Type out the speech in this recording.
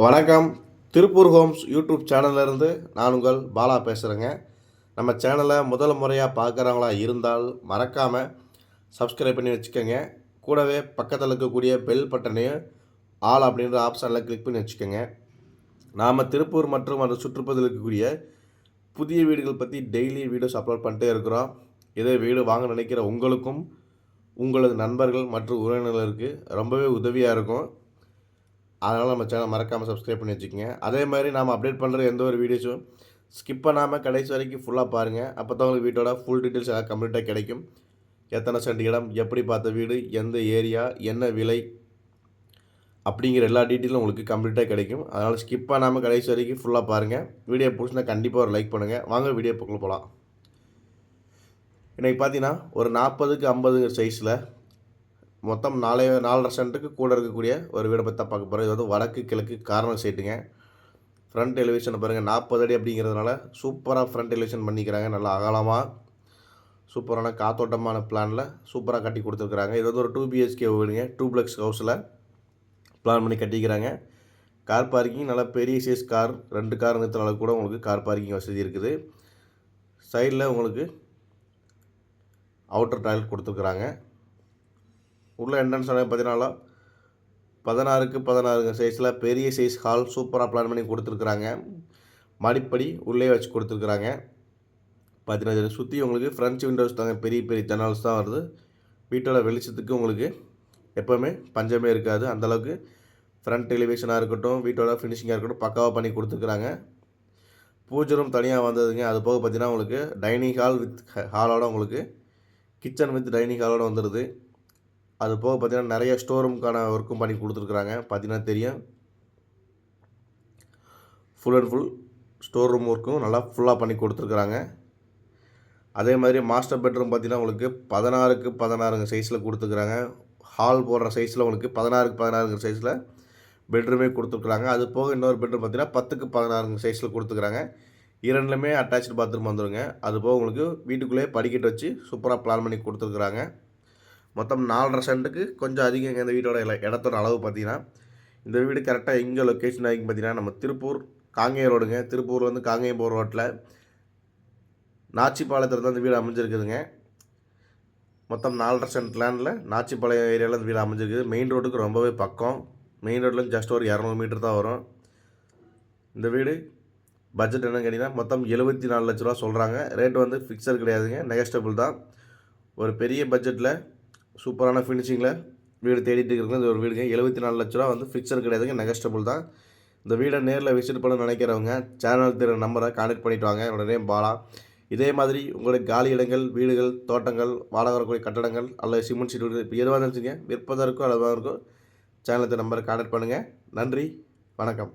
வணக்கம். Tiruppur Holmes YouTube சேனல்லேருந்து நான் உங்கள் பாலா பேசுகிறேங்க. நம்ம சேனலை முதல் முறையாக பார்க்குறவங்களா இருந்தால் மறக்காமல் சப்ஸ்கிரைப் பண்ணி வச்சுக்கோங்க. கூடவே பக்கத்தில் இருக்கக்கூடிய பெல் பட்டனையும் ஆல் அப்படின்ற ஆப்ஷனில் கிளிக் பண்ணி வச்சுக்கோங்க. நாம் திருப்பூர் மற்றும் அந்த சுற்றுப்பகுதியில் இருக்கக்கூடிய புதிய வீடுகள் பற்றி டெய்லி வீடியோஸ் அப்லோட் பண்ணிட்டே இருக்கிறோம். இதே வீடு வாங்க நினைக்கிற உங்களுக்கும் உங்களது நண்பர்கள் மற்றும் உறவினர்களுக்கு ரொம்பவே உதவியாக இருக்கும். அதனால் நம்ம சேனல் மறக்காமல் சப்ஸ்கிரைப் பண்ணி வச்சுக்கோங்க. அதே மாதிரி நாம் அப்டேட் பண்ணுற எந்த ஒரு வீடியோஸும் ஸ்கிப் பண்ணாமல் கடைசி வரைக்கும் ஃபுல்லாக பாருங்கள். அப்போ தான் உங்களுக்கு வீட்டோட ஃபுல் டீட்டெயில்ஸ் எல்லாம் கம்ப்ளீட்டாக கிடைக்கும். எத்தனை சென்ட் இடம், எப்படி பார்த்த வீடு, எந்த ஏரியா, என்ன விலை அப்படிங்கிற எல்லா டீட்டெயிலும் உங்களுக்கு கம்ப்ளீட்டாக கிடைக்கும். அதனால் ஸ்கிப் பண்ணாமல் கடைசி வரைக்கும் ஃபுல்லாக பாருங்கள். வீடியோ பிடிச்சினா கண்டிப்பாக ஒரு லைக் பண்ணுங்கள். வாங்க வீடியோ பக்கம் போகலாம். இன்றைக்கி பார்த்தீங்கன்னா ஒரு 40க்கு 50 சைஸில் மொத்தம் 4.5 சென்ட்டுக்கு கூட இருக்கக்கூடிய ஒரு வீடை பற்றி தான் பார்க்க போகிறோம். இது வந்து வடக்கு கிழக்கு கார்னர் சைட்டுங்க. ஃப்ரண்ட் எலிவேஷனை பாருங்கள், 40 அடி அப்படிங்கிறதுனால சூப்பராக ஃப்ரண்ட் எலிவேஷன் பண்ணிக்கிறாங்க. நல்லா அகலமாக சூப்பரான காத்தோட்டமான பிளானில் சூப்பராக கட்டி கொடுத்துருக்குறாங்க. இது வந்து ஒரு 2 BHK வீடுங்க. 2 பிளக்ஸ் ஹவுஸில் பிளான் பண்ணி கட்டிக்கிறாங்க. கார் பார்க்கிங் நல்லா பெரிய சைஸ் கார், 2 கார் நிறுத்துற அளவுக்கு கூட உங்களுக்கு கார் பார்க்கிங் வசதி இருக்குது. சைடில் உங்களுக்கு அவுட்டர் டாய்லெட் கொடுத்துருக்குறாங்க. உள்ள என்ட்ரன்ஸ் பார்த்தீங்கன்னா 16க்கு 16 சைஸில் பெரிய சைஸ் ஹால் சூப்பராக பிளான் பண்ணி கொடுத்துருக்குறாங்க. மாடிப்படி உள்ளே வச்சு கொடுத்துருக்குறாங்க. பார்த்தீங்கன்னா சுற்றி உங்களுக்கு ஃப்ரெஞ்ச் விண்டோஸ் தாங்க, பெரிய பெரிய ஜன்னல்ஸ் தான் வருது. வீட்டோட வெளிச்சத்துக்கு உங்களுக்கு எப்போவுமே பஞ்சமே இருக்காது. அந்தளவுக்கு ஃப்ரண்ட் எலிவேஷனாக இருக்கட்டும், வீட்டோட ஃபினிஷிங்காக இருக்கட்டும் பக்காவாக பண்ணி கொடுத்துருக்குறாங்க. பூஜை ரூம் தனியாக வந்ததுங்க. அது போக பார்த்தீங்கன்னா உங்களுக்கு டைனிங் ஹால் வித் ஹாலோட உங்களுக்கு கிச்சன் வித் டைனிங் ஹாலோட வந்துடுது. அது போக பார்த்தீங்கன்னா நிறைய ஸ்டோர் ரூமுக்கான ஒர்க்கும் பண்ணி கொடுத்துருக்குறாங்க. பார்த்தீங்கன்னா தெரியும், full and full store room ஒர்க்கும் நல்லா ஃபுல்லாக பண்ணி கொடுத்துருக்குறாங்க. அதே மாதிரி மாஸ்டர் பெட்ரூம் பார்த்தீங்கன்னா உங்களுக்கு 16க்கு 16 சைஸில் கொடுத்துருக்குறாங்க. ஹால் போடுற சைஸில் உங்களுக்கு 16க்கு 16 சைஸில் பெட்ரூமே கொடுத்துருக்குறாங்க. அது போக இன்னொரு பெட்ரூம் பார்த்தீங்கன்னா 10க்கு 16 சைஸில் கொடுத்துருக்குறாங்க. இரண்டுலேயுமே அட்டாச்சு பாத்ரூம் வந்துடுங்க. அது போக உங்களுக்கு வீட்டுக்குள்ளேயே படிக்கட்டு வச்சு சூப்பராக பிளான் பண்ணி கொடுத்துருக்குறாங்க. மொத்தம் 4.5 சென்ட்டுக்கு கொஞ்சம் அதிகம் இந்த வீட்டோட இடத்தோட அளவு பார்த்தீங்கன்னா. இந்த வீடு கரெக்டாக எங்கே லொக்கேஷன் ஆகிங்க பார்த்தீங்கன்னா நம்ம திருப்பூர் காங்கேயம் ரோடுங்க. திருப்பூர் வந்து காங்கேயம் போகிற ரோட்டில் நாச்சிப்பாளையத்தில் தான் இந்த வீடு அமைஞ்சிருக்குதுங்க. மொத்தம் 4.5 சென்ட் லேண்டில் நாச்சிப்பாளையம் ஏரியாவில் இந்த வீடு அமைஞ்சிருக்குது. மெயின் ரோட்டுக்கு ரொம்பவே பக்கம். மெயின் ரோட்லேருந்து ஜஸ்ட் ஒரு 200 மீட்டர் தான் வரும். இந்த வீடு பட்ஜெட் என்னன்னு கேட்டிங்கன்னா மொத்தம் 74 லட்ச ரூபா சொல்கிறாங்க. ரேட் வந்து ஃபிக்ஸட் கிடையாதுங்க, நெகஸ்டபிள் தான். ஒரு பெரிய பட்ஜெட்டில் சூப்பரான ஃபினிஷிங்கில் வீடு தேடிட்டு இருக்கிறது இந்த ஒரு வீடுங்க. 74 லட்ச ரூபா வந்து ஃபிக்ஸர் கிடையாதுங்க, நெகஸ்டபிள் தான். இந்த வீடை நேரில் விசிட் பண்ண நினைக்கிறவங்க சேனல் தெரிகிற நம்பரை கான்டெக்ட் பண்ணிவிட்டு வாங்க. என்னோட நேம் பாலா. இதே மாதிரி உங்களுக்கு காலி இடங்கள், வீடுகள், தோட்டங்கள், வாடகை வரக்கூடிய கட்டடங்கள் அல்லது சிமெண்ட் சீட்டு இப்போ எதுவாக இருந்துச்சுங்க விற்பதற்கும் அளவாக இருக்கும் சேனலுக்கு நம்பரை கான்டெக்ட் பண்ணுங்கள். நன்றி, வணக்கம்.